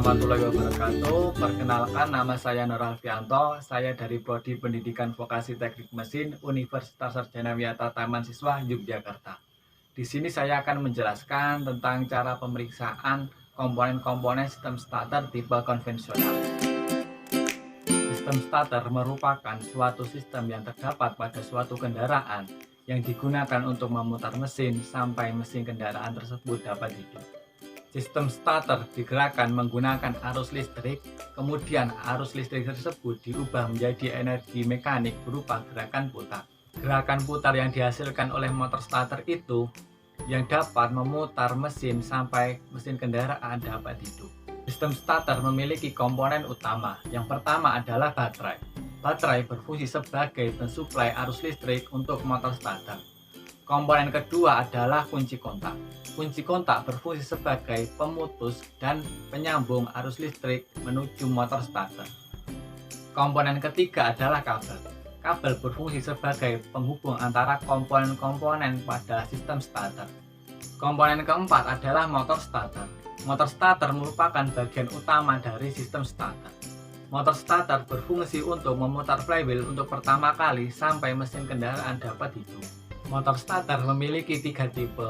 warahmatullahi wabarakatuh. Perkenalkan, nama saya Nur Alfianto. Saya dari Prodi Pendidikan Vokasi Teknik Mesin Universitas Sarjana Wiyata Taman Siswa Yogyakarta. Di sini saya akan menjelaskan tentang cara pemeriksaan komponen-komponen sistem starter tipe konvensional. Sistem starter merupakan suatu sistem yang terdapat pada suatu kendaraan yang digunakan untuk memutar mesin sampai mesin kendaraan tersebut dapat hidup. Sistem starter digerakkan menggunakan arus listrik, kemudian arus listrik tersebut diubah menjadi energi mekanik berupa gerakan putar. Gerakan putar yang dihasilkan oleh motor starter itu yang dapat memutar mesin sampai mesin kendaraan dapat hidup. Sistem starter memiliki komponen utama. Yang pertama adalah baterai. Baterai berfungsi sebagai pensuplai arus listrik untuk motor starter. Komponen kedua adalah kunci kontak. Kunci kontak berfungsi sebagai pemutus dan penyambung arus listrik menuju motor starter. Komponen ketiga adalah kabel. Kabel berfungsi sebagai penghubung antara komponen-komponen pada sistem starter. Komponen keempat adalah motor starter. Motor starter merupakan bagian utama dari sistem starter. Motor starter berfungsi untuk memutar flywheel untuk pertama kali sampai mesin kendaraan dapat hidup. Motor starter memiliki 3 tipe.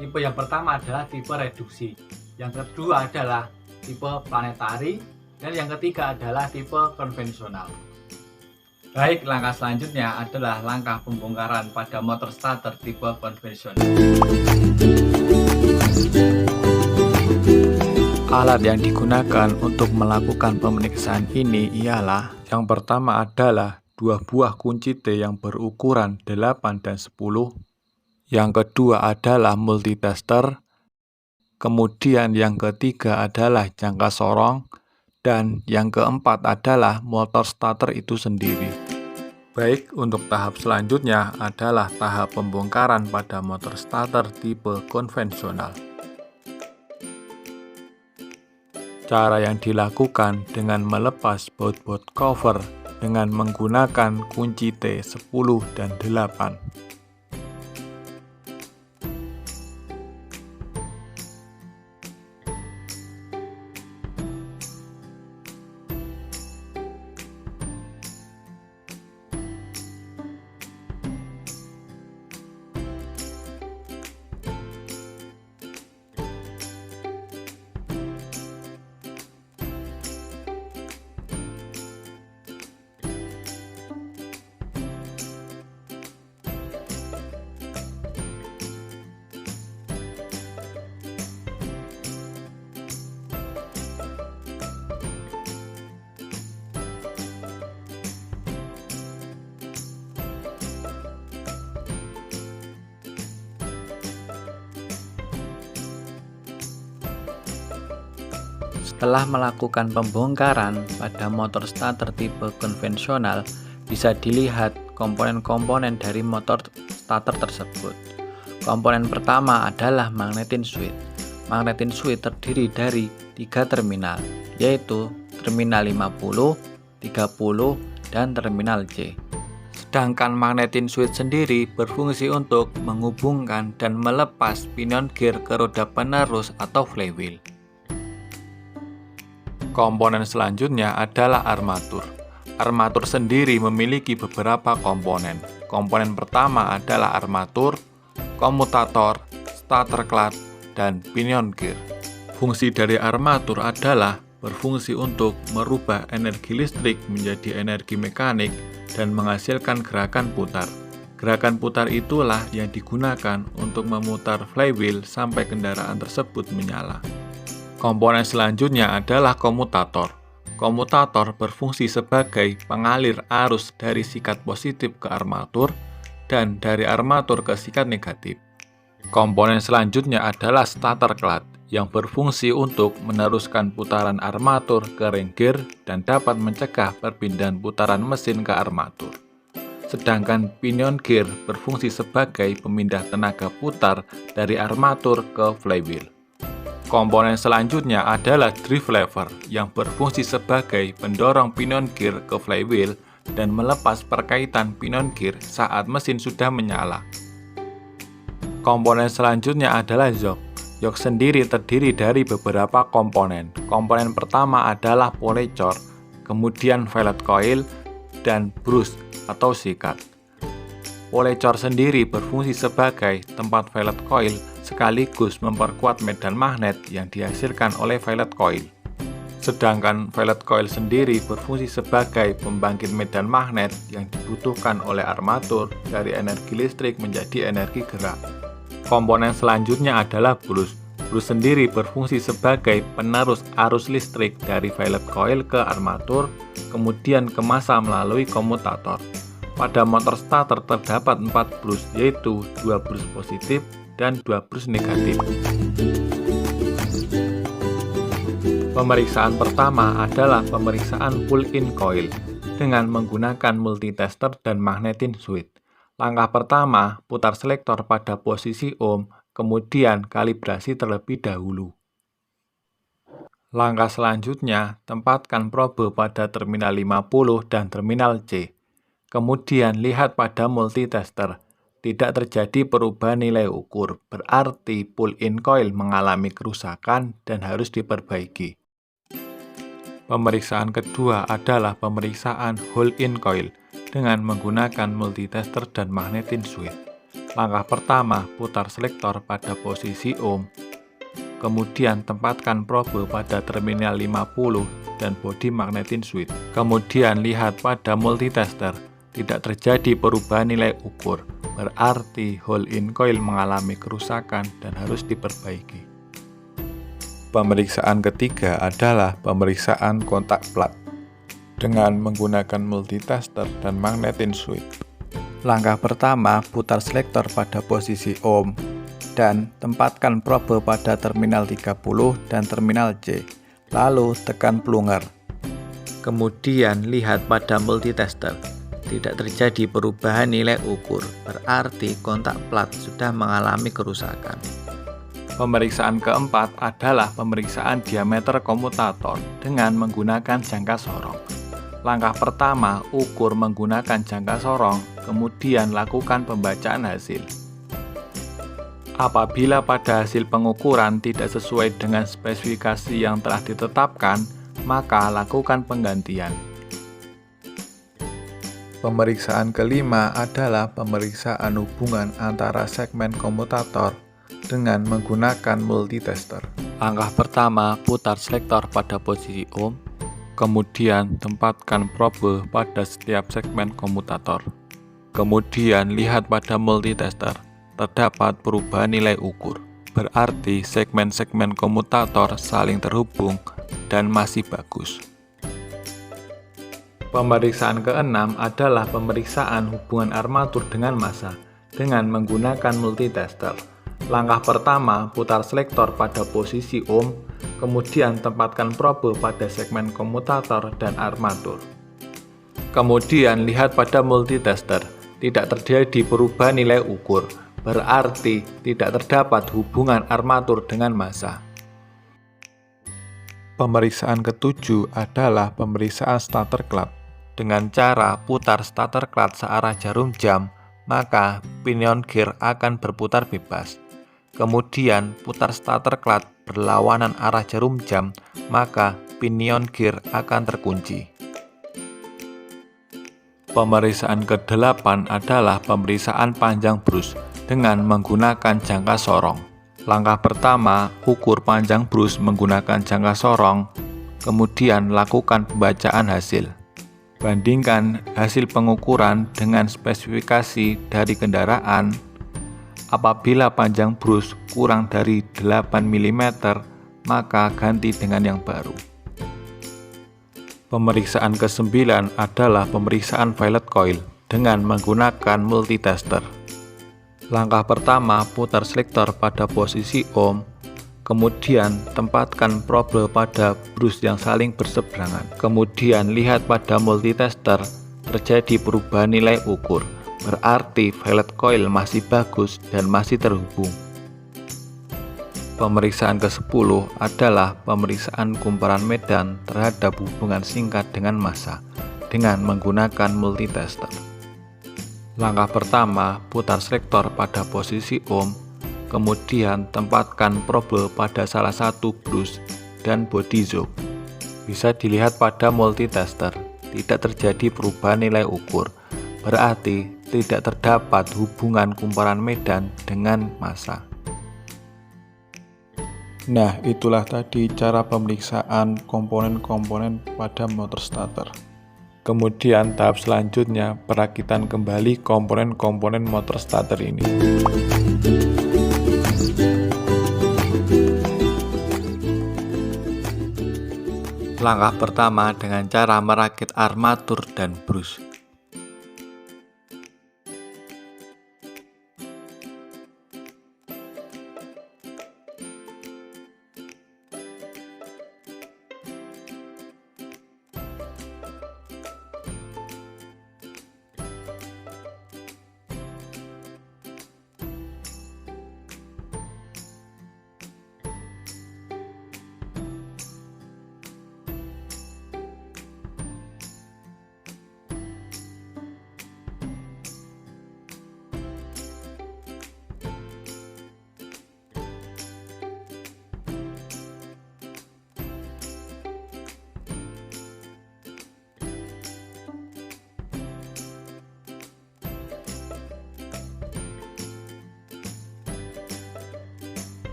Tipe yang pertama adalah tipe reduksi, yang kedua adalah tipe planetari, dan yang ketiga adalah tipe konvensional. Baik, langkah selanjutnya adalah langkah pembongkaran pada motor starter tipe konvensional. Alat yang digunakan untuk melakukan pemeriksaan ini ialah yang pertama adalah 2 buah kunci T yang berukuran 8 dan 10. Yang kedua adalah multitester. Kemudian yang ketiga adalah jangka sorong. Dan yang keempat adalah motor starter itu sendiri. Baik, untuk tahap selanjutnya adalah tahap pembongkaran pada motor starter tipe konvensional. Cara yang dilakukan dengan melepas baut-baut cover dengan menggunakan kunci T 10 dan 8. Setelah melakukan pembongkaran pada motor starter tipe konvensional, bisa dilihat komponen-komponen dari motor starter tersebut. Komponen pertama adalah magnetin switch. Magnetin switch terdiri dari 3 terminal, yaitu terminal 50, 30, dan terminal C. Sedangkan magnetin switch sendiri berfungsi untuk menghubungkan dan melepas pinion gear ke roda penerus atau flywheel. Komponen selanjutnya adalah armatur. Armatur sendiri memiliki beberapa komponen. Komponen pertama adalah armatur, komutator, starter clutch, dan pinion gear. Fungsi dari armatur adalah berfungsi untuk merubah energi listrik menjadi energi mekanik dan menghasilkan gerakan putar. Gerakan putar itulah yang digunakan untuk memutar flywheel sampai kendaraan tersebut menyala. Komponen selanjutnya adalah komutator. Komutator berfungsi sebagai pengalir arus dari sikat positif ke armatur dan dari armatur ke sikat negatif. Komponen selanjutnya adalah starter clutch yang berfungsi untuk meneruskan putaran armatur ke ring gear dan dapat mencegah perpindahan putaran mesin ke armatur. Sedangkan pinion gear berfungsi sebagai pemindah tenaga putar dari armatur ke flywheel. Komponen selanjutnya adalah drive lever yang berfungsi sebagai pendorong pinion gear ke flywheel dan melepas perkaitan pinion gear saat mesin sudah menyala. Komponen selanjutnya adalah jok. Yok sendiri terdiri dari beberapa komponen. Komponen pertama adalah polecor, kemudian violet coil, dan brush atau sikat. Polecor sendiri berfungsi sebagai tempat violet coil sekaligus memperkuat medan magnet yang dihasilkan oleh violet coil. Sedangkan violet coil sendiri berfungsi sebagai pembangkit medan magnet yang dibutuhkan oleh armatur dari energi listrik menjadi energi gerak. Komponen selanjutnya adalah brush. Brush sendiri berfungsi sebagai penerus arus listrik dari violet coil ke armatur, kemudian ke massa melalui komutator. Pada motor starter terdapat 4 brush, yaitu 2 brush positif dan 2 brush negatif. Pemeriksaan pertama adalah pemeriksaan pull-in coil dengan menggunakan multitester dan magnetin switch. Langkah pertama, putar selektor pada posisi ohm, kemudian kalibrasi terlebih dahulu. Langkah selanjutnya, tempatkan probe pada terminal 50 dan terminal C. Kemudian lihat pada multitester. Tidak terjadi perubahan nilai ukur, berarti pull-in coil mengalami kerusakan dan harus diperbaiki. Pemeriksaan kedua adalah pemeriksaan hold-in coil dengan menggunakan multitester dan magnetin switch. Langkah pertama, putar selektor pada posisi ohm. Kemudian tempatkan probe pada terminal 50 dan bodi magnetin switch. Kemudian lihat pada multitester. Tidak terjadi perubahan nilai ukur, berarti hold-in coil mengalami kerusakan dan harus diperbaiki. Pemeriksaan ketiga adalah pemeriksaan kontak plat dengan menggunakan multitester dan magnetin switch. Langkah pertama, putar selektor pada posisi ohm dan tempatkan probe pada terminal 30 dan terminal C. Lalu tekan plunger. Kemudian lihat pada multitester. Tidak terjadi perubahan nilai ukur, berarti kontak plat sudah mengalami kerusakan. Pemeriksaan keempat adalah pemeriksaan diameter komutator dengan menggunakan jangka sorong. Langkah pertama, ukur menggunakan jangka sorong, kemudian lakukan pembacaan hasil. Apabila pada hasil pengukuran tidak sesuai dengan spesifikasi yang telah ditetapkan, maka lakukan penggantian. Pemeriksaan kelima adalah pemeriksaan hubungan antara segmen komutator dengan menggunakan multitester. Langkah pertama, putar selektor pada posisi ohm, kemudian tempatkan probe pada setiap segmen komutator. Kemudian lihat pada multitester, terdapat perubahan nilai ukur, berarti segmen-segmen komutator saling terhubung dan masih bagus. Pemeriksaan keenam adalah pemeriksaan hubungan armatur dengan massa dengan menggunakan multitester. Langkah pertama, putar selektor pada posisi ohm, kemudian tempatkan probe pada segmen komutator dan armatur. Kemudian lihat pada multitester, tidak terjadi perubahan nilai ukur, berarti tidak terdapat hubungan armatur dengan massa. Pemeriksaan ketujuh adalah pemeriksaan starter clutch. Dengan cara putar starter clutch searah jarum jam, maka pinion gear akan berputar bebas. Kemudian putar starter clutch berlawanan arah jarum jam, maka pinion gear akan terkunci. Pemeriksaan ke-8 adalah pemeriksaan panjang brush dengan menggunakan jangka sorong. Langkah pertama, ukur panjang brush menggunakan jangka sorong, kemudian lakukan pembacaan hasil. Bandingkan hasil pengukuran dengan spesifikasi dari kendaraan. Apabila panjang brush kurang dari 8 mm, maka ganti dengan yang baru. Pemeriksaan ke-9 adalah pemeriksaan violet coil dengan menggunakan multitester. Langkah pertama, putar selektor pada posisi ohm, kemudian tempatkan probe pada brush yang saling berseberangan. Kemudian lihat pada multitester, terjadi perubahan nilai ukur, berarti violet coil masih bagus dan masih terhubung. Pemeriksaan ke-10 adalah pemeriksaan kumparan medan terhadap hubungan singkat dengan massa dengan menggunakan multitester. Langkah pertama, putar selektor pada posisi ohm, Kemudian tempatkan probe pada salah satu brush dan body zoom. Bisa dilihat pada multitester, tidak terjadi perubahan nilai ukur. Berarti tidak terdapat hubungan kumparan medan dengan massa. Nah, itulah tadi cara pemeriksaan komponen-komponen pada motor starter. Kemudian tahap selanjutnya perakitan kembali komponen-komponen motor starter ini. Langkah pertama dengan cara merakit armatur dan brush.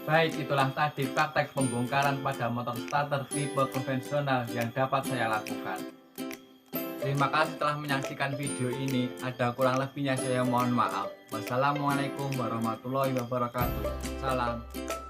Baik, itulah tadi praktek pembongkaran pada motor starter tipe konvensional yang dapat saya lakukan. Terima kasih telah menyaksikan video ini. Ada kurang lebihnya saya mohon maaf. Wassalamualaikum warahmatullahi wabarakatuh. Salam.